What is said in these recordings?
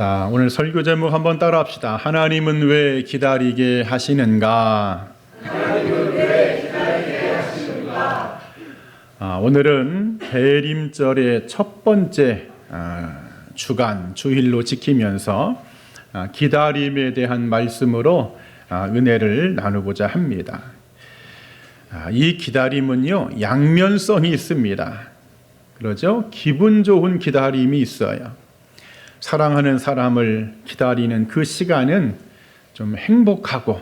자, 오늘 설교 제목 한번 따라합시다. 하나님은 왜 기다리게 하시는가? 하나님은 왜 기다리게 하시는가? 오늘은 대림절의 첫 번째 주일로 지키면서 기다림에 대한 말씀으로 은혜를 나누고자 합니다. 이 기다림은요, 양면성이 있습니다. 그러죠? 기분 좋은 기다림이 있어요. 사랑하는 사람을 기다리는 그 시간은 좀 행복하고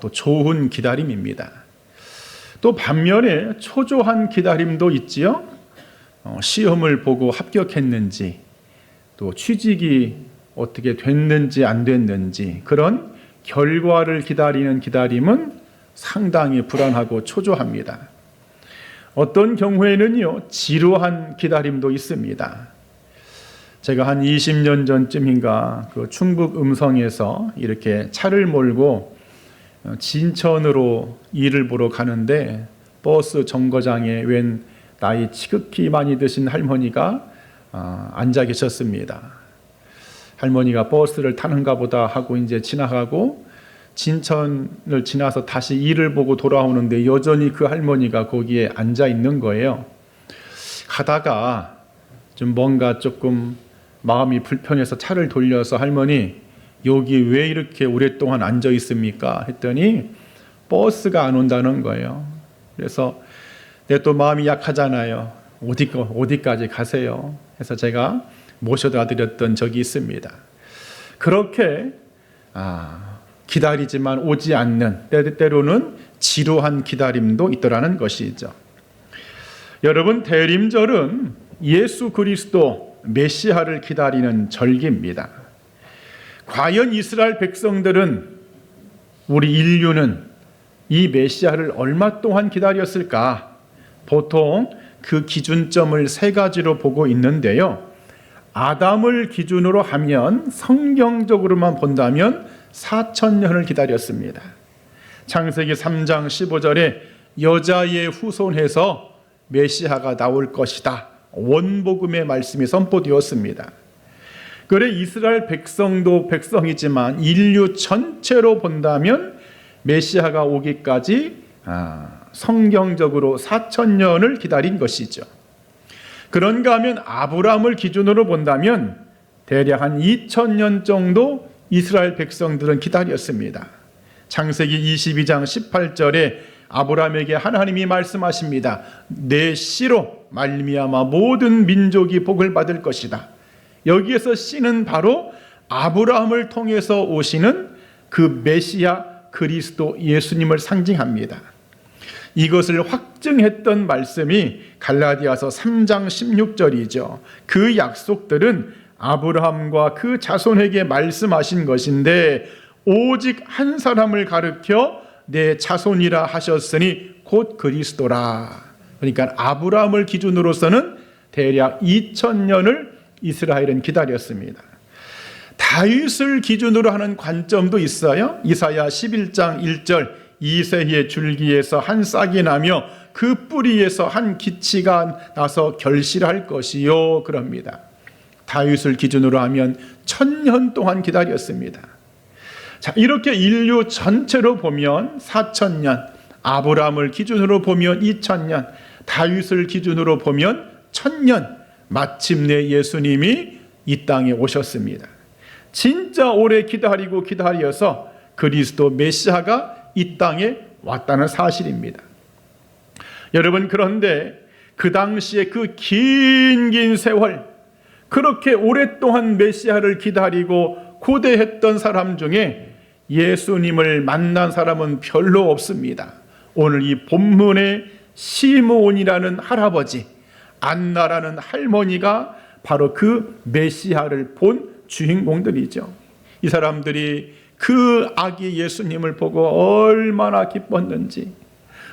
또 좋은 기다림입니다. 또 반면에 초조한 기다림도 있지요. 시험을 보고 합격했는지, 또 취직이 어떻게 됐는지 안 됐는지, 그런 결과를 기다리는 기다림은 상당히 불안하고 초조합니다. 어떤 경우에는요, 지루한 기다림도 있습니다. 제가 한 20년 전쯤인가 그 충북 음성에서 이렇게 차를 몰고 진천으로 일을 보러 가는데 버스 정거장에 웬 나이 지극히 많이 드신 할머니가 앉아 계셨습니다. 할머니가 버스를 타는가 보다 하고 이제 지나가고 진천을 지나서 다시 일을 보고 돌아오는데 여전히 그 할머니가 거기에 앉아 있는 거예요. 가다가 좀 뭔가 조금 마음이 불편해서 차를 돌려서 할머니, 여기 왜 이렇게 오랫동안 앉아 있습니까? 했더니 버스가 안 온다는 거예요. 그래서 내 또 마음이 약하잖아요. 어디까지 가세요? 해서 제가 모셔다 드렸던 적이 있습니다. 그렇게 기다리지만 오지 않는, 때로는 지루한 기다림도 있더라는 것이죠. 여러분, 대림절은 예수 그리스도 메시아를 기다리는 절기입니다. 과연 이스라엘 백성들은, 우리 인류는 이 메시아를 얼마 동안 기다렸을까? 보통 그 기준점을 세 가지로 보고 있는데요. 아담을 기준으로 하면, 성경적으로만 본다면 4,000년을 기다렸습니다. 창세기 3장 15절에 여자의 후손에서 메시아가 나올 것이다, 원복음의 말씀이 선포되었습니다. 그래 이스라엘 백성도 백성이지만 인류 전체로 본다면 메시아가 오기까지 성경적으로 4,000년을 기다린 것이죠. 그런가 하면 아브라함을 기준으로 본다면 대략 한 2,000년 정도 이스라엘 백성들은 기다렸습니다. 창세기 22장 18절에 아브라함에게 하나님이 말씀하십니다. 내 씨로 말미암아 모든 민족이 복을 받을 것이다. 여기에서 씨는 바로 아브라함을 통해서 오시는 그 메시아 그리스도 예수님을 상징합니다. 이것을 확증했던 말씀이 갈라디아서 3장 16절이죠. 그 약속들은 아브라함과 그 자손에게 말씀하신 것인데, 오직 한 사람을 가르쳐 내 자손이라 하셨으니 곧 그리스도라. 그러니까 아브라함을 기준으로서는 대략 2,000년을 이스라엘은 기다렸습니다. 다윗을 기준으로 하는 관점도 있어요. 이사야 11장 1절, 이새의 줄기에서 한 싹이 나며 그 뿌리에서 한 기치가 나서 결실할 것이요, 그럽니다. 다윗을 기준으로 하면 1,000년 동안 기다렸습니다. 자, 이렇게 인류 전체로 보면 4,000년, 아브라함을 기준으로 보면 2,000년, 다윗을 기준으로 보면 1,000년, 마침내 예수님이 이 땅에 오셨습니다. 진짜 오래 기다려서 그리스도 메시아가 이 땅에 왔다는 사실입니다. 여러분, 그런데 그 당시에 그 긴 세월, 그렇게 오랫동안 메시아를 기다리고 고대했던 사람 중에 예수님을 만난 사람은 별로 없습니다. 오늘 이 본문의 시므온이라는 할아버지, 안나라는 할머니가 바로 그 메시아를 본 주인공들이죠. 이 사람들이 그 아기 예수님을 보고 얼마나 기뻤는지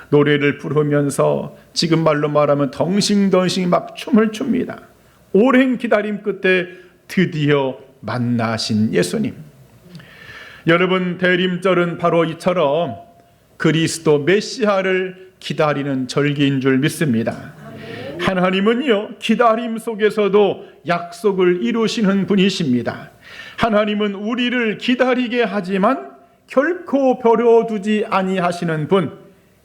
노래를 부르면서, 지금 말로 말하면 덩싱덩싱 막 춤을 춥니다. 오랜 기다림 끝에 드디어 만나신 예수님. 여러분, 대림절은 바로 이처럼 그리스도 메시아를 기다리는 절기인 줄 믿습니다. 하나님은요, 기다림 속에서도 약속을 이루시는 분이십니다. 하나님은 우리를 기다리게 하지만 결코 버려두지 아니하시는 분,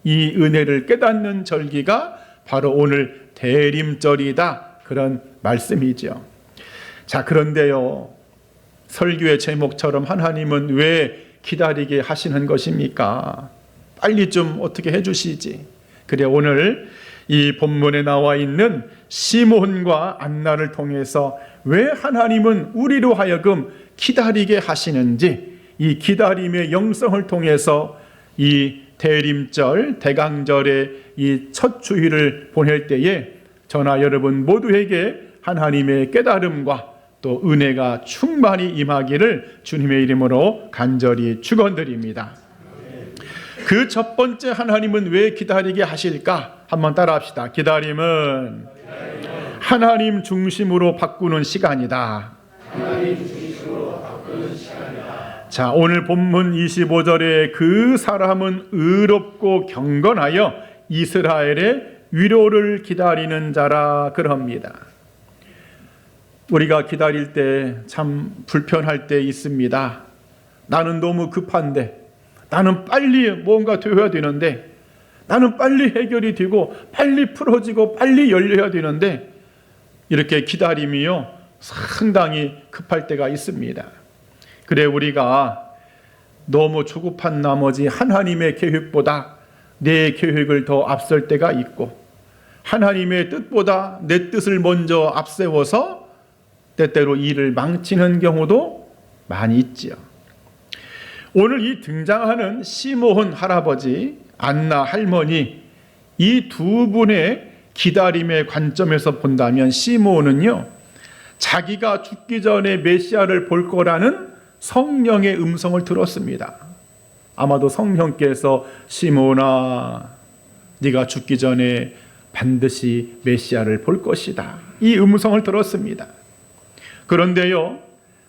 이 은혜를 깨닫는 절기가 바로 오늘 대림절이다, 그런 말씀이죠. 자, 그런데요, 설교의 제목처럼 하나님은 왜 기다리게 하시는 것입니까? 빨리 좀 어떻게 해주시지. 그래, 오늘 이 본문에 나와 있는 시몬과 안나를 통해서 왜 하나님은 우리로 하여금 기다리게 하시는지, 이 기다림의 영성을 통해서 이 대림절, 대강절의 이 첫 주일을 보낼 때에 저나 여러분 모두에게 하나님의 깨달음과 또 은혜가 충만히 임하기를 주님의 이름으로 간절히 축원드립니다. 그 첫 번째, 하나님은 왜 기다리게 하실까? 한번 따라합시다. 기다림은 하나님 중심으로 바꾸는 시간이다. 자, 오늘 본문 25절에 그 사람은 의롭고 경건하여 이스라엘의 위로를 기다리는 자라 그럽니다. 우리가 기다릴 때 참 불편할 때 있습니다. 나는 너무 급한데, 나는 빨리 뭔가 되어야 되는데, 나는 빨리 해결이 되고 빨리 풀어지고 빨리 열려야 되는데, 이렇게 기다림이요 상당히 급할 때가 있습니다. 그래, 우리가 너무 조급한 나머지 하나님의 계획보다 내 계획을 더 앞설 때가 있고, 하나님의 뜻보다 내 뜻을 먼저 앞세워서 때때로 일을 망치는 경우도 많이 있지요. 오늘 이 등장하는 시므온 할아버지, 안나 할머니, 이 두 분의 기다림의 관점에서 본다면 시므온은요, 자기가 죽기 전에 메시아를 볼 거라는 성령의 음성을 들었습니다. 아마도 성령께서 시므온아, 네가 죽기 전에 반드시 메시아를 볼 것이다, 이 음성을 들었습니다. 그런데요,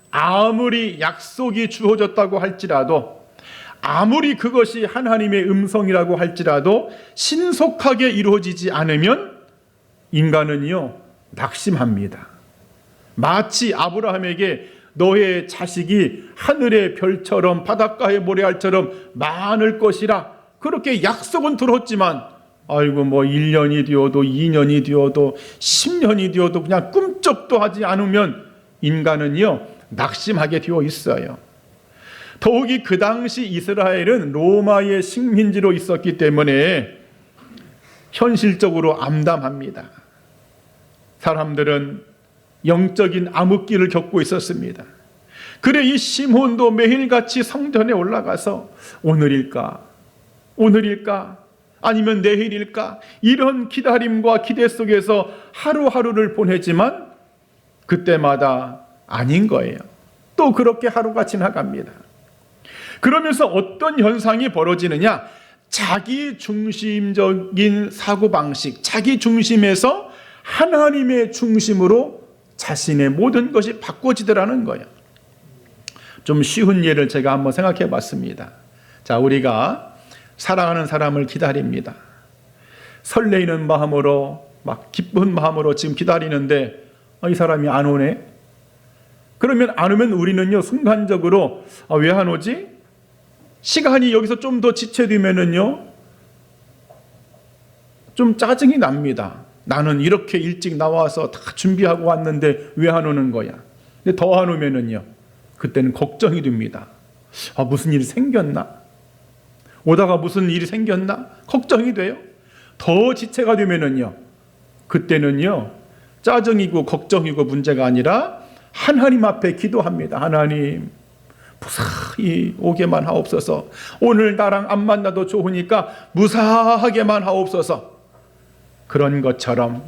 아무리 약속이 주어졌다고 할지라도, 아무리 그것이 하나님의 음성이라고 할지라도 신속하게 이루어지지 않으면 인간은요 낙심합니다. 마치 아브라함에게 너의 자식이 하늘의 별처럼 바닷가의 모래알처럼 많을 것이라, 그렇게 약속은 들었지만 아이고 뭐 1년이 되어도 2년이 되어도 10년이 되어도 그냥 꿈쩍도 하지 않으면 인간은요 낙심하게 되어 있어요. 더욱이 그 당시 이스라엘은 로마의 식민지로 있었기 때문에 현실적으로 암담합니다. 사람들은 영적인 암흑기를 겪고 있었습니다. 그래, 이 시몬도 매일같이 성전에 올라가서 오늘일까 아니면 내일일까, 이런 기다림과 기대 속에서 하루하루를 보내지만 그때마다 아닌 거예요. 또 그렇게 하루가 지나갑니다. 그러면서 어떤 현상이 벌어지느냐, 자기 중심적인 사고방식, 자기 중심에서 하나님의 중심으로 자신의 모든 것이 바꿔지더라는 거예요. 좀 쉬운 예를 제가 한번 생각해 봤습니다. 자, 우리가 사랑하는 사람을 기다립니다. 설레이는 마음으로, 막 기쁜 마음으로 지금 기다리는데 이 사람이 안 오네? 그러면 안 오면 우리는요 순간적으로 왜 안 오지? 시간이 여기서 좀 더 지체되면은요 좀 짜증이 납니다. 나는 이렇게 일찍 나와서 다 준비하고 왔는데 왜 안 오는 거야? 근데 더 안 오면은요 그때는 걱정이 됩니다. 무슨 일이 생겼나? 오다가 무슨 일이 생겼나? 걱정이 돼요. 더 지체가 되면은요 그때는요 짜증이고 걱정이고 문제가 아니라 하나님 앞에 기도합니다. 하나님, 무사히 오게만 하옵소서. 오늘 나랑 안 만나도 좋으니까 무사하게만 하옵소서. 그런 것처럼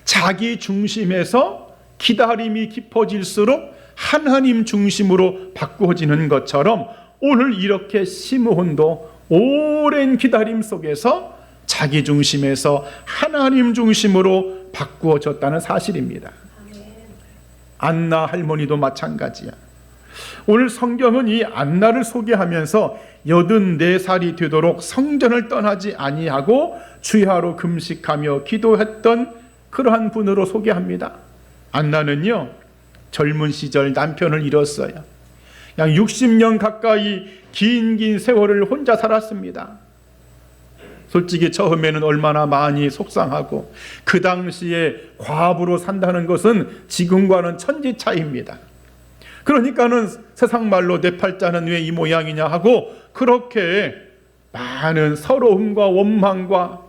자기 중심에서 기다림이 깊어질수록 하나님 중심으로 바꾸어지는 것처럼 오늘 이렇게 시므온도 오랜 기다림 속에서 자기 중심에서 하나님 중심으로 바꾸어졌다는 사실입니다. 안나 할머니도 마찬가지야. 오늘 성경은 이 안나를 소개하면서 84살이 되도록 성전을 떠나지 아니하고 주야로 금식하며 기도했던 그러한 분으로 소개합니다. 안나는요 젊은 시절 남편을 잃었어요. 약 60년 가까이 긴 세월을 혼자 살았습니다. 솔직히 처음에는 얼마나 많이 속상하고, 그 당시에 과부로 산다는 것은 지금과는 천지 차이입니다. 그러니까는 세상 말로 내 팔자는 왜 이 모양이냐 하고 그렇게 많은 서러움과 원망과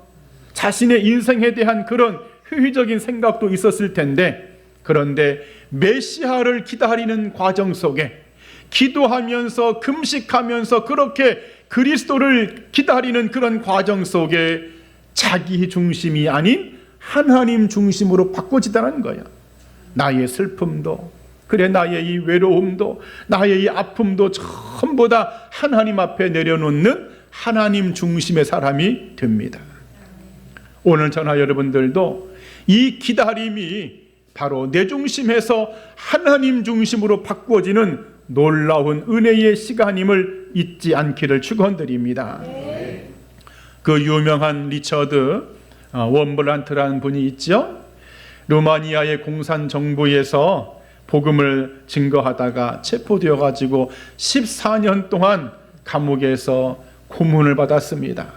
자신의 인생에 대한 그런 회의적인 생각도 있었을 텐데, 그런데 메시아를 기다리는 과정 속에 기도하면서 금식하면서 그렇게 그리스도를 기다리는 그런 과정 속에 자기 중심이 아닌 하나님 중심으로 바꿔지다는 거예요. 나의 슬픔도, 그래 나의 이 외로움도, 나의 이 아픔도 전부 다 하나님 앞에 내려놓는 하나님 중심의 사람이 됩니다. 오늘 저나 여러분들도 이 기다림이 바로 내 중심에서 하나님 중심으로 바꿔지는 놀라운 은혜의 시간임을 잊지 않기를 축원드립니다. 그 유명한 리처드 원블란트라는 분이 있죠. 루마니아의 공산 정부에서 복음을 증거하다가 체포되어 가지고 14년 동안 감옥에서 고문을 받았습니다.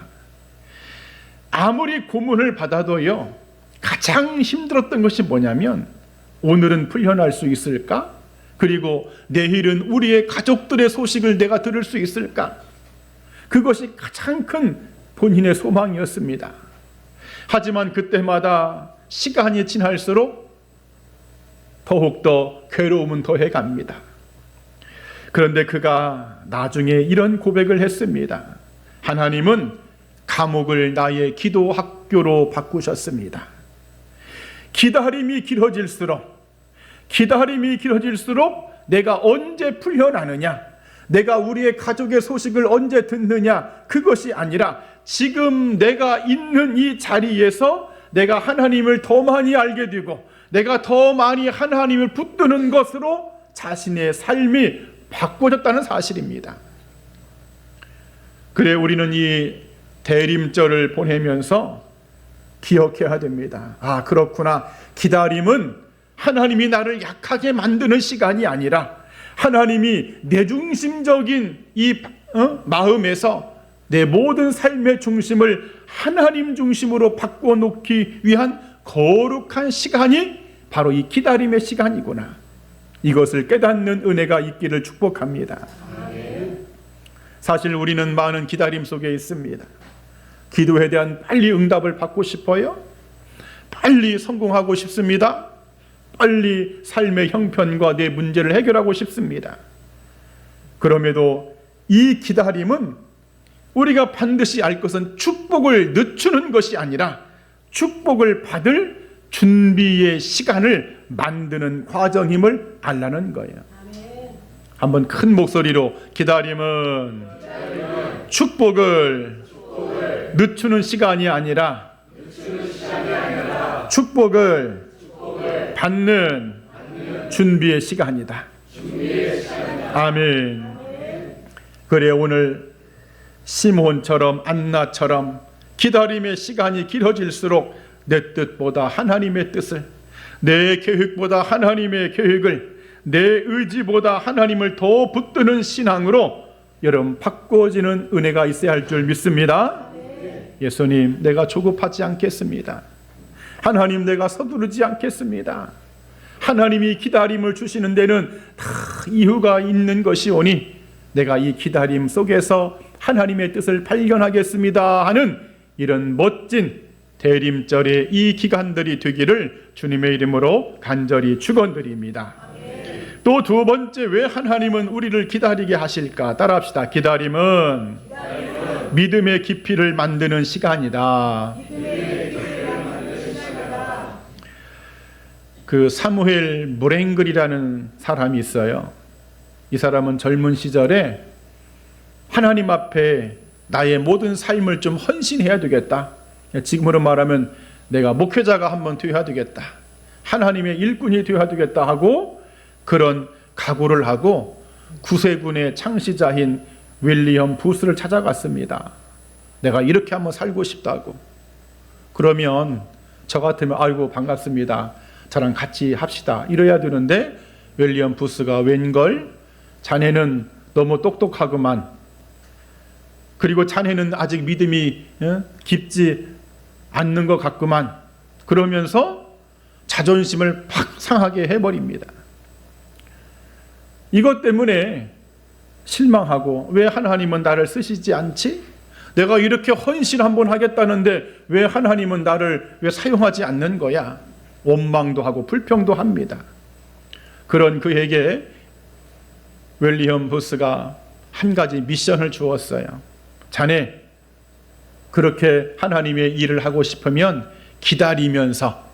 아무리 고문을 받아도요, 가장 힘들었던 것이 뭐냐면, 오늘은 풀려날 수 있을까? 그리고 내일은 우리의 가족들의 소식을 내가 들을 수 있을까? 그것이 가장 큰 본인의 소망이었습니다. 하지만 그때마다 시간이 지날수록 더욱더 괴로움은 더해갑니다. 그런데 그가 나중에 이런 고백을 했습니다. 하나님은 감옥을 나의 기도 학교로 바꾸셨습니다. 기다림이 길어질수록 내가 언제 풀려나느냐, 내가 우리의 가족의 소식을 언제 듣느냐, 그것이 아니라 지금 내가 있는 이 자리에서 내가 하나님을 더 많이 알게 되고 내가 더 많이 하나님을 붙드는 것으로 자신의 삶이 바꿔졌다는 사실입니다. 그래, 우리는 이 대림절을 보내면서 기억해야 됩니다. 아, 그렇구나. 기다림은 하나님이 나를 약하게 만드는 시간이 아니라 하나님이 내 중심적인 이 마음에서 내 모든 삶의 중심을 하나님 중심으로 바꿔놓기 위한 거룩한 시간이 바로 이 기다림의 시간이구나. 이것을 깨닫는 은혜가 있기를 축복합니다. 사실 우리는 많은 기다림 속에 있습니다. 기도에 대한 빨리 응답을 받고 싶어요. 빨리 성공하고 싶습니다. 빨리 삶의 형편과 내 문제를 해결하고 싶습니다. 그럼에도 이 기다림은 우리가 반드시 알 것은 축복을 늦추는 것이 아니라 축복을 받을 준비의 시간을 만드는 과정임을 알라는 거예요. 한번 큰 목소리로 기다림은 축복을 늦추는 시간이 아니라 축복을 받는 준비의 시간이다. 아멘. 그래, 오늘 시몬처럼 안나처럼 기다림의 시간이 길어질수록 내 뜻보다 하나님의 뜻을, 내 계획보다 하나님의 계획을, 내 의지보다 하나님을 더 붙드는 신앙으로 여러분 바꿔지는 은혜가 있어야 할 줄 믿습니다. 예수님, 내가 조급하지 않겠습니다. 하나님, 내가 서두르지 않겠습니다. 하나님이 기다림을 주시는 데는 다 이유가 있는 것이오니 내가 이 기다림 속에서 하나님의 뜻을 발견하겠습니다 하는 이런 멋진 대림절의 이 기간들이 되기를 주님의 이름으로 간절히 축원드립니다. 또 두 번째, 왜 하나님은 우리를 기다리게 하실까? 따라합시다. 기다림은 믿음의 깊이를 만드는 시간이다. 그 사무엘 무랭글이라는 사람이 있어요. 이 사람은 젊은 시절에 하나님 앞에 나의 모든 삶을 좀 헌신해야 되겠다. 지금으로 말하면 내가 목회자가 한번 되어야 되겠다. 하나님의 일꾼이 되어야 되겠다 하고 그런 각오를 하고 구세군의 창시자인 윌리엄 부스를 찾아갔습니다. 내가 이렇게 한번 살고 싶다고. 그러면 저 같으면 아이고 반갑습니다. 저랑 같이 합시다. 이래야 되는데 윌리엄 부스가 웬걸 자네는 너무 똑똑하구만. 그리고 자네는 아직 믿음이 깊지 않는 것 같구만. 그러면서 자존심을 팍 상하게 해버립니다. 이것 때문에 실망하고 왜 하나님은 나를 쓰시지 않지? 내가 이렇게 헌신 한번 하겠다는데 왜 하나님은 나를 왜 사용하지 않는 거야? 원망도 하고 불평도 합니다. 그런 그에게 윌리엄 부스가 한 가지 미션을 주었어요. 자네 그렇게 하나님의 일을 하고 싶으면 기다리면서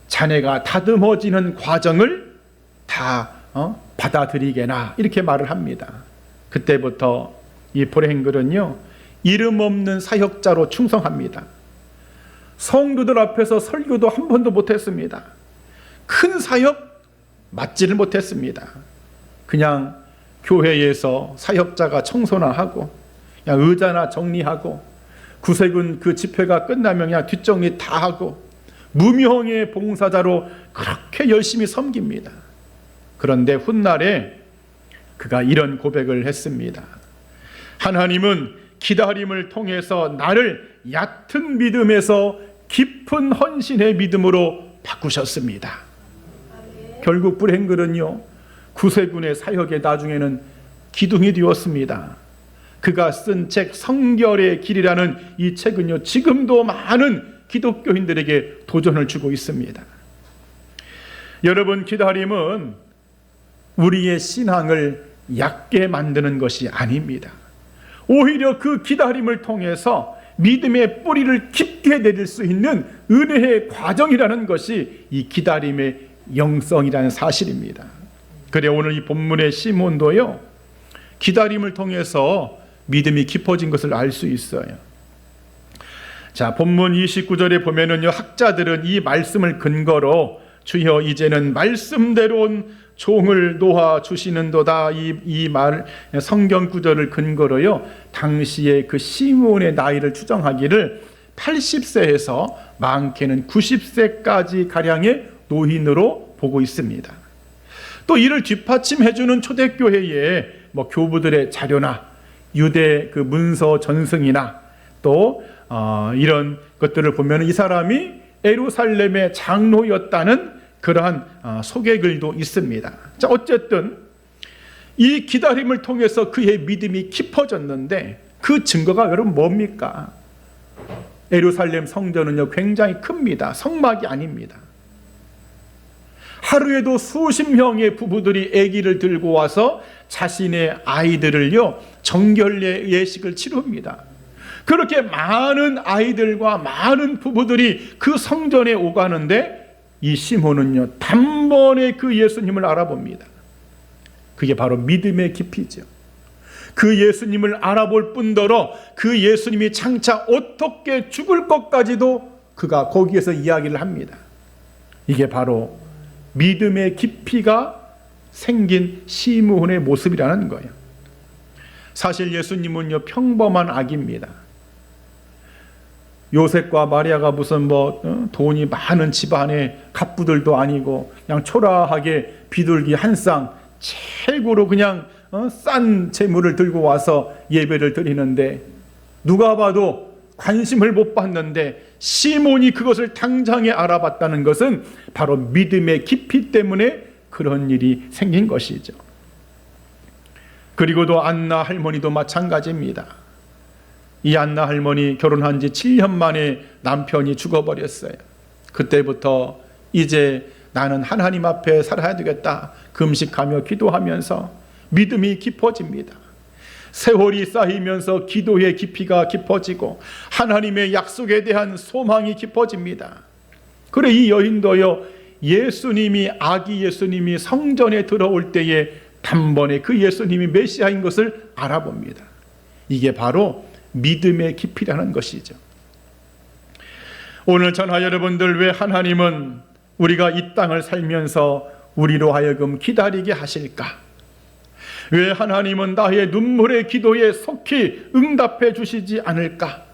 자네가 다듬어지는 과정을 다 받아들이게나, 이렇게 말을 합니다. 그때부터 이 브랭글은요 이름 없는 사역자로 충성합니다. 성도들 앞에서 설교도 한 번도 못했습니다. 큰 사역 맡지를 못했습니다. 그냥 교회에서 사역자가 청소나 하고 그냥 의자나 정리하고 구세군 그 집회가 끝나면 그냥 뒷정리 다 하고 무명의 봉사자로 그렇게 열심히 섬깁니다. 그런데 훗날에 그가 이런 고백을 했습니다. 하나님은 기다림을 통해서 나를 얕은 믿음에서 깊은 헌신의 믿음으로 바꾸셨습니다. 결국 브랭글은요 구세군의 사역에 나중에는 기둥이 되었습니다. 그가 쓴 책 성결의 길이라는 이 책은요 지금도 많은 기독교인들에게 도전을 주고 있습니다. 여러분, 기다림은 우리의 신앙을 얕게 만드는 것이 아닙니다. 오히려 그 기다림을 통해서 믿음의 뿌리를 깊게 내릴 수 있는 은혜의 과정이라는 것이 이 기다림의 영성이라는 사실입니다. 그래 오늘 이 본문의 시몬도요 기다림을 통해서 믿음이 깊어진 것을 알 수 있어요. 자, 본문 29절에 보면은요 학자들은 이 말씀을 근거로 주여 이제는 말씀대로 온 종을 놓아 주시는도다, 이 말 성경 구절을 근거로요 당시에 그 시몬의 나이를 추정하기를 80세에서 많게는 90세까지 가량의 노인으로 보고 있습니다. 또 이를 뒷받침해주는 초대교회의 교부들의 자료나 유대 그 문서 전승이나 또 이런 것들을 보면 이 사람이 예루살렘의 장로였다는 그러한 소개글도 있습니다. 자, 어쨌든 이 기다림을 통해서 그의 믿음이 깊어졌는데 그 증거가 여러분 뭡니까? 예루살렘 성전은요 굉장히 큽니다. 성막이 아닙니다. 하루에도 수십 명의 부부들이 아기를 들고 와서 자신의 아이들을요 정결례 예식을 치릅니다. 그렇게 많은 아이들과 많은 부부들이 그 성전에 오가는데 이 시몬은요 단번에 그 예수님을 알아봅니다. 그게 바로 믿음의 깊이죠. 그 예수님을 알아볼 뿐더러 그 예수님이 장차 어떻게 죽을 것까지도 그가 거기에서 이야기를 합니다. 이게 바로 믿음의 깊이가 생긴 시므온의 모습이라는 거예요. 사실 예수님은요 평범한 아기입니다. 요셉과 마리아가 무슨 돈이 많은 집안의 갑부들도 아니고 그냥 초라하게 비둘기 한 쌍 최고로 그냥 싼 재물을 들고 와서 예배를 드리는데 누가 봐도 관심을 못 받는데 시몬이 그것을 당장에 알아봤다는 것은 바로 믿음의 깊이 때문에 그런 일이 생긴 것이죠. 그리고도 안나 할머니도 마찬가지입니다. 이 안나 할머니 결혼한 지 7년 만에 남편이 죽어버렸어요. 그때부터 이제 나는 하나님 앞에 살아야 되겠다 금식하며 기도하면서 믿음이 깊어집니다. 세월이 쌓이면서 기도의 깊이가 깊어지고 하나님의 약속에 대한 소망이 깊어집니다. 그래 이 여인도요 아기 예수님이 성전에 들어올 때에 단번에 그 예수님이 메시아인 것을 알아봅니다. 이게 바로 믿음의 깊이라는 것이죠. 오늘 전하 여러분들, 왜 하나님은 우리가 이 땅을 살면서 우리로 하여금 기다리게 하실까? 왜 하나님은 나의 눈물의 기도에 속히 응답해 주시지 않을까?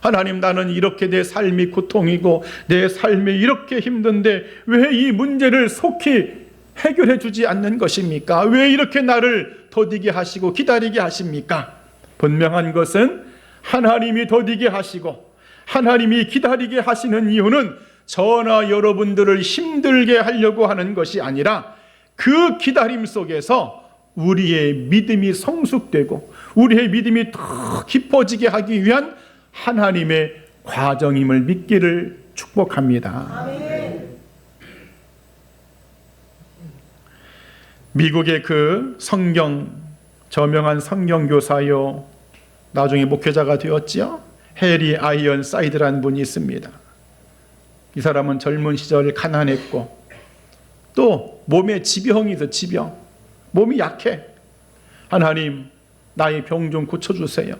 하나님, 나는 이렇게 내 삶이 고통이고 내 삶이 이렇게 힘든데 왜 이 문제를 속히 해결해 주지 않는 것입니까? 왜 이렇게 나를 더디게 하시고 기다리게 하십니까? 분명한 것은 하나님이 더디게 하시고 하나님이 기다리게 하시는 이유는 저나 여러분들을 힘들게 하려고 하는 것이 아니라 그 기다림 속에서 우리의 믿음이 성숙되고 우리의 믿음이 더 깊어지게 하기 위한 하나님의 과정임을 믿기를 축복합니다. 아멘. 미국의 그 저명한 성경교사요, 나중에 목회자가 되었지요, 해리 아이언사이드라는 분이 있습니다. 이 사람은 젊은 시절 가난했고 또 몸에 지병이 있어. 지병, 몸이 약해. 하나님, 나의 병 좀 고쳐주세요.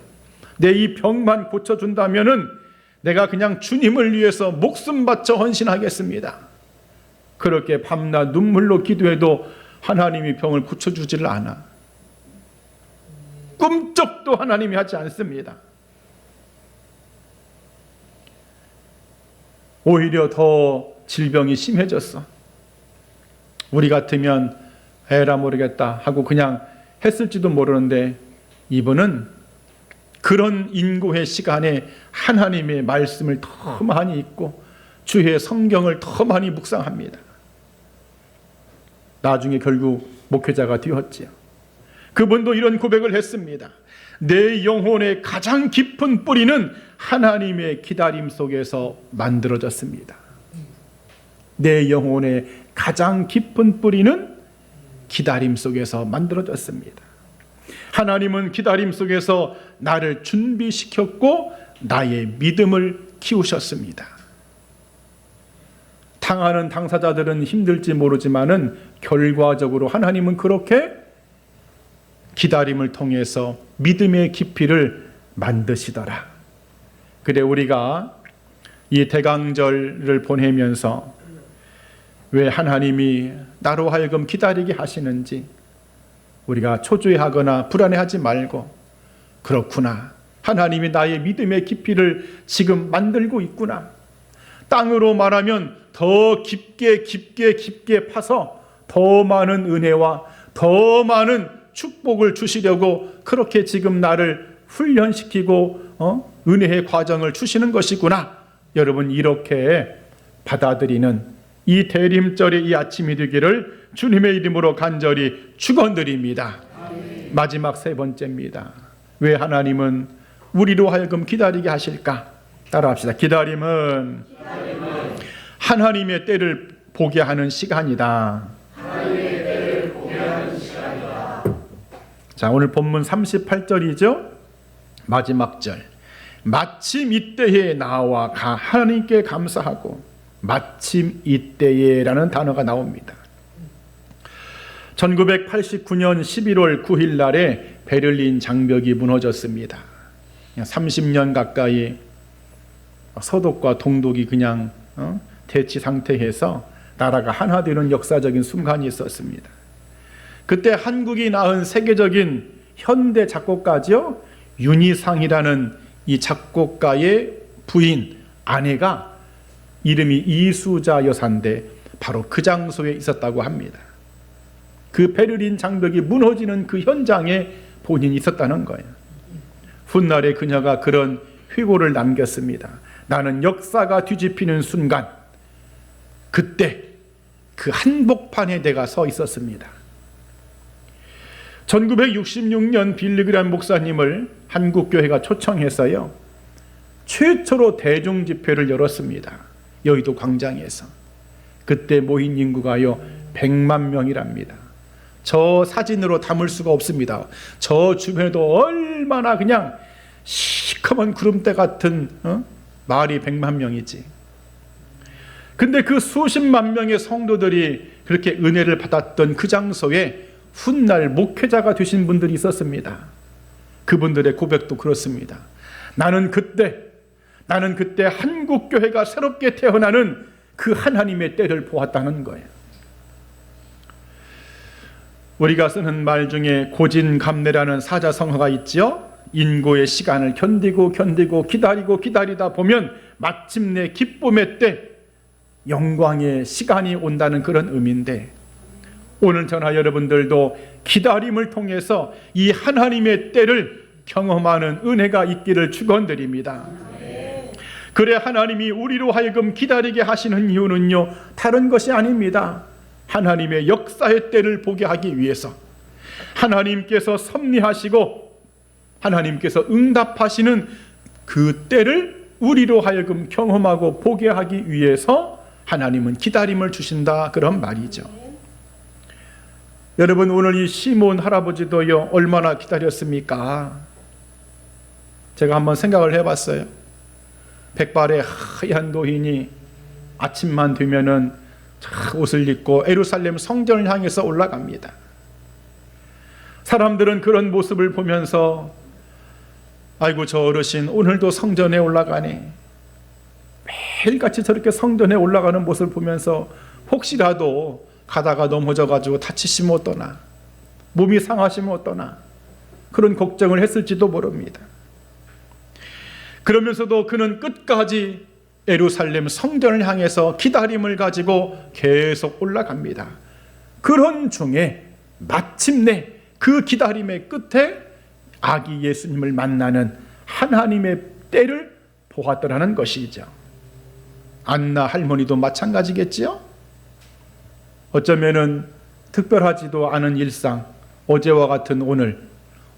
내 이 병만 고쳐준다면은 내가 그냥 주님을 위해서 목숨 바쳐 헌신하겠습니다. 그렇게 밤낮 눈물로 기도해도 하나님이 병을 고쳐주지를 않아. 꿈쩍도 하나님이 하지 않습니다. 오히려 더 질병이 심해졌어. 우리 같으면 에라 모르겠다 하고 그냥 했을지도 모르는데 이분은 그런 인고의 시간에 하나님의 말씀을 더 많이 읽고 주의 성경을 더 많이 묵상합니다. 나중에 결국 목회자가 되었지요. 그분도 이런 고백을 했습니다. 내 영혼의 가장 깊은 뿌리는 하나님의 기다림 속에서 만들어졌습니다. 내 영혼의 가장 깊은 뿌리는 기다림 속에서 만들어졌습니다. 하나님은 기다림 속에서 나를 준비시켰고 나의 믿음을 키우셨습니다. 당하는 당사자들은 힘들지 모르지만은 결과적으로 하나님은 그렇게 기다림을 통해서 믿음의 깊이를 만드시더라. 그래, 우리가 이 대강절을 보내면서 왜 하나님이 나로 하여금 기다리게 하시는지 우리가 초조해하거나 불안해하지 말고, 그렇구나, 하나님이 나의 믿음의 깊이를 지금 만들고 있구나, 땅으로 말하면 더 깊게 파서 더 많은 은혜와 더 많은 축복을 주시려고 그렇게 지금 나를 훈련시키고 은혜의 과정을 주시는 것이구나. 여러분, 이렇게 받아들이는 이 대림절의 이 아침이 되기를 주님의 이름으로 간절히 축원드립니다. 마지막 세 번째입니다. 왜 하나님은 우리로 하여금 기다리게 하실까? 따라합시다. 기다림은 하나님의 때를 보게 하는 시간이다. 자, 오늘 본문 38절이죠. 마지막 절. 마침 이때에 나와 하나님께 감사하고, 마침 이때에라는 단어가 나옵니다. 1989년 11월 9일 날에 베를린 장벽이 무너졌습니다. 30년 가까이 서독과 동독이 그냥 대치 상태에서 나라가 하나 되는 역사적인 순간이 있었습니다. 그때 한국이 낳은 세계적인 현대 작곡가죠, 윤희상이라는 이 작곡가의 부인, 아내가 이름이 이수자 여사인데 바로 그 장소에 있었다고 합니다. 그 베를린 장벽이 무너지는 그 현장에 본인이 있었다는 거예요. 훗날에 그녀가 그런 휘고를 남겼습니다. 나는 역사가 뒤집히는 순간, 그때 그 한복판에 내가 서 있었습니다. 1966년 빌리그람 목사님을 한국교회가 초청해서요, 최초로 대중집회를 열었습니다. 여의도 광장에서. 그때 모인 인구가요 100만 명이랍니다. 저 사진으로 담을 수가 없습니다. 저 주변에도 얼마나 그냥 시커먼 구름대 같은 마을이 100만 명이지. 근데 그 수십만 명의 성도들이 그렇게 은혜를 받았던 그 장소에 훗날 목회자가 되신 분들이 있었습니다. 그분들의 고백도 그렇습니다. 나는 그때 한국교회가 새롭게 태어나는 그 하나님의 때를 보았다는 거예요. 우리가 쓰는 말 중에 고진감래라는 사자성어가 있죠. 인고의 시간을 견디고 기다리다 보면 마침내 기쁨의 때, 영광의 시간이 온다는 그런 의미인데, 오늘 저나 여러분들도 기다림을 통해서 이 하나님의 때를 경험하는 은혜가 있기를 축원드립니다. 그래 하나님이 우리로 하여금 기다리게 하시는 이유는요, 다른 것이 아닙니다. 하나님의 역사의 때를 보게 하기 위해서, 하나님께서 섭리하시고 하나님께서 응답하시는 그 때를 우리로 하여금 경험하고 보게 하기 위해서 하나님은 기다림을 주신다, 그런 말이죠. 여러분, 오늘 이 시몬 할아버지도요, 얼마나 기다렸습니까? 제가 한번 생각을 해봤어요. 백발의 하얀 노인이 아침만 되면은 옷을 입고 예루살렘 성전을 향해서 올라갑니다. 사람들은 그런 모습을 보면서 아이고, 저 어르신 오늘도 성전에 올라가네. 매일같이 저렇게 성전에 올라가는 모습을 보면서 혹시라도 가다가 넘어져가지고 다치시면 어떠나, 몸이 상하시면 어떠나, 그런 걱정을 했을지도 모릅니다. 그러면서도 그는 끝까지 예루살렘 성전을 향해서 기다림을 가지고 계속 올라갑니다. 그런 중에 마침내 그 기다림의 끝에 아기 예수님을 만나는 하나님의 때를 보았더라는 것이죠. 안나 할머니도 마찬가지겠지요? 어쩌면은 특별하지도 않은 일상, 어제와 같은 오늘,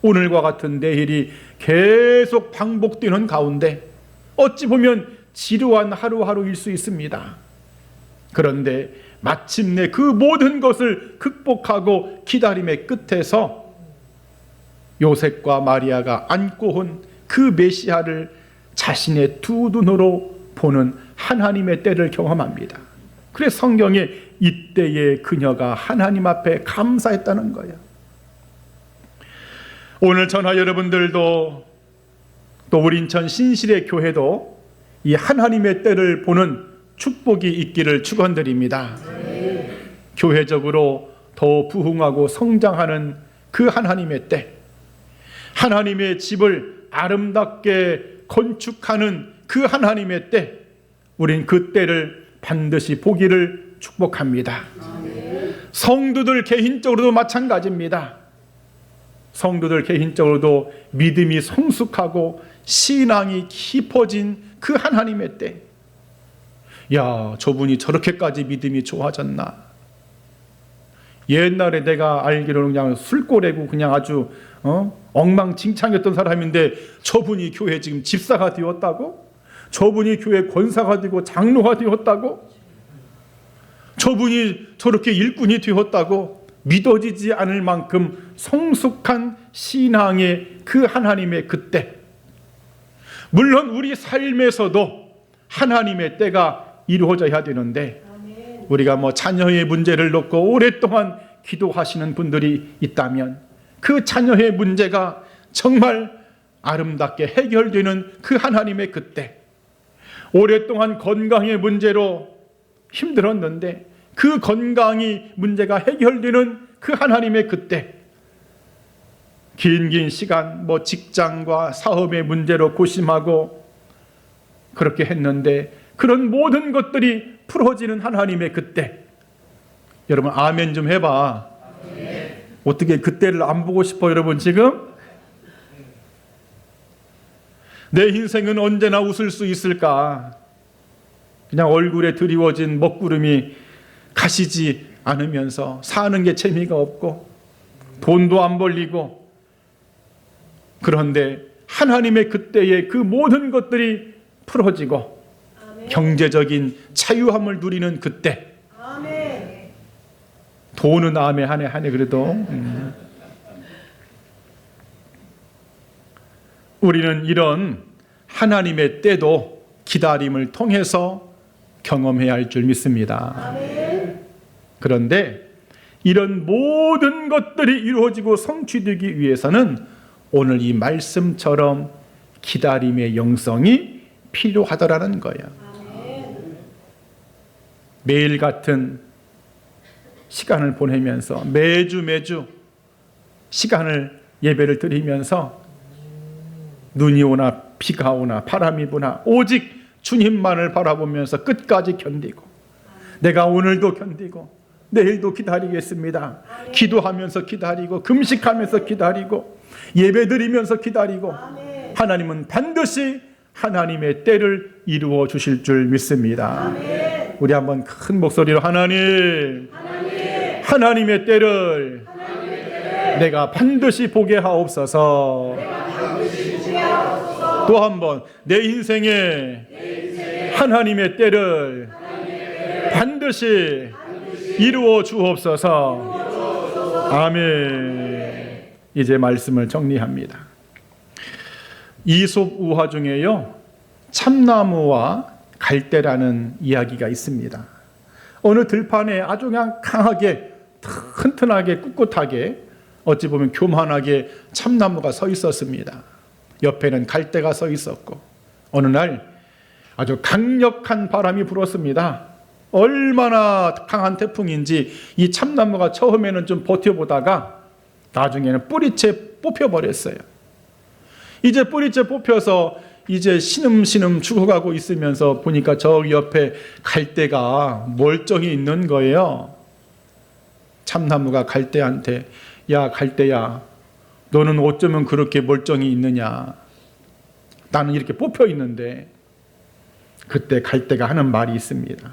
오늘과 같은 내일이 계속 반복되는 가운데 어찌 보면 지루한 하루하루일 수 있습니다. 그런데 마침내 그 모든 것을 극복하고 기다림의 끝에서 요셉과 마리아가 안고 온 그 메시아를 자신의 두 눈으로 보는 하나님의 때를 경험합니다. 그래서 성경에 이때의 그녀가 하나님 앞에 감사했다는 거예요. 오늘 저나 여러분들도, 또 우리 인천 신실의 교회도 이 하나님의 때를 보는 축복이 있기를 축원드립니다. 교회적으로 더 부흥하고 성장하는 그 하나님의 때, 하나님의 집을 아름답게 건축하는 그 하나님의 때, 우린 그 때를 반드시 보기를 축복합니다. 성도들 개인적으로도 마찬가지입니다. 성도들 개인적으로도 믿음이 성숙하고 신앙이 깊어진 그 하나님의 때, 야, 저분이 저렇게까지 믿음이 좋아졌나? 옛날에 내가 알기로는 그냥 술꼬래고 그냥 아주 엉망진창이었던 사람인데 저분이 교회 지금 집사가 되었다고? 저분이 교회 권사가 되고 장로가 되었다고? 저분이 저렇게 일꾼이 되었다고? 믿어지지 않을 만큼 성숙한 신앙의 그 하나님의 그때, 물론 우리 삶에서도 하나님의 때가 이루어져야 되는데, 우리가 자녀의 문제를 놓고 오랫동안 기도하시는 분들이 있다면 그 자녀의 문제가 정말 아름답게 해결되는 그 하나님의 그때, 오랫동안 건강의 문제로 힘들었는데 그 건강이 문제가 해결되는 그 하나님의 그때, 긴 시간 직장과 사업의 문제로 고심하고 그렇게 했는데 그런 모든 것들이 풀어지는 하나님의 그때, 여러분 아멘 좀 해봐. 어떻게 그때를 안 보고 싶어 여러분? 지금 내 인생은 언제나 웃을 수 있을까? 그냥 얼굴에 드리워진 먹구름이 가시지 않으면서 사는 게 재미가 없고 돈도 안 벌리고, 그런데 하나님의 그때의 그 모든 것들이 풀어지고 아멘. 경제적인 자유함을 누리는 그때, 아멘. 돈은 아멘 하네 그래도 우리는 이런 하나님의 때도 기다림을 통해서 경험해야 할 줄 믿습니다. 아멘. 그런데 이런 모든 것들이 이루어지고 성취되기 위해서는 오늘 이 말씀처럼 기다림의 영성이 필요하더라는 거예요. 아멘. 매일 같은 시간을 보내면서 매주 시간을 예배를 드리면서 눈이 오나 비가 오나 바람이 부나 오직 주님만을 바라보면서 끝까지 견디고, 내가 오늘도 견디고 내일도 기다리겠습니다. 기도하면서 기다리고 금식하면서 기다리고 예배드리면서 기다리고, 하나님은 반드시 하나님의 때를 이루어 주실 줄 믿습니다. 우리 한번 큰 목소리로 하나님의 때를 내가 반드시 보게 하옵소서. 또 한번 내 인생에 하나님의 때를 반드시 이루어 주옵소서. 아멘. 이제 말씀을 정리합니다. 이솝 우화 중에요, 참나무와 갈대라는 이야기가 있습니다. 어느 들판에 아주 그냥 강하게 튼튼하게 꿋꿋하게, 어찌 보면 교만하게 참나무가 서 있었습니다. 옆에는 갈대가 서 있었고, 어느 날 아주 강력한 바람이 불었습니다. 얼마나 강한 태풍인지 이 참나무가 처음에는 좀 버텨보다가 나중에는 뿌리채 뽑혀버렸어요. 이제 뿌리채 뽑혀서 이제 신음신음 죽어가고 있으면서 보니까 저기 옆에 갈대가 멀쩡히 있는 거예요. 참나무가 갈대한테, 야 갈대야, 너는 어쩌면 그렇게 멀쩡히 있느냐, 나는 이렇게 뽑혀 있는데. 그때 갈대가 하는 말이 있습니다.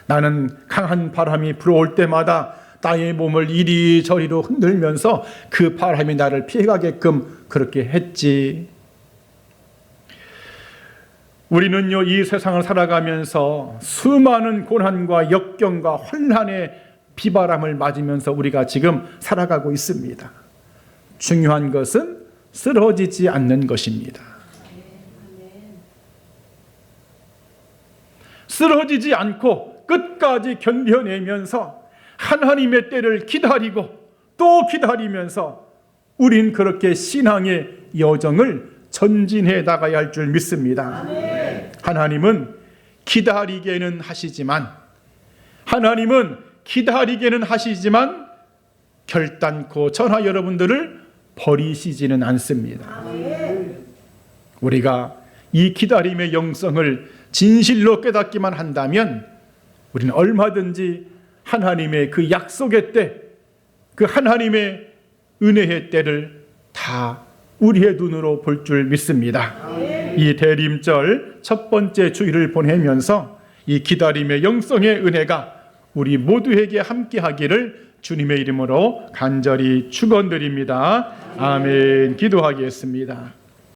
나는 강한 바람이 불어올 때마다 나의 몸을 이리저리로 흔들면서 그 바람이 나를 피해가게끔 그렇게 했지. 우리는요, 이 세상을 살아가면서 수많은 고난과 역경과 환난의 비바람을 맞으면서 우리가 지금 살아가고 있습니다. 중요한 것은 쓰러지지 않는 것입니다. 쓰러지지 않고 끝까지 견뎌내면서 하나님의 때를 기다리고 또 기다리면서 우린 그렇게 신앙의 여정을 전진해 나가야 할 줄 믿습니다. 하나님은 기다리게는 하시지만 결단코 저나 여러분들을 버리시지는 않습니다. 우리가 이 기다림의 영성을 진실로 깨닫기만 한다면 우리는 얼마든지 하나님의 그 약속의 때, 그 하나님의 은혜의 때를 다 우리의 눈으로 볼 줄 믿습니다. 이 대림절 첫 번째 주일을 보내면서 이 기다림의 영성의 은혜가 우리 모두에게 함께하기를 주님의 이름으로 간절히 축원드립니다. 아멘. 기도하겠습니다.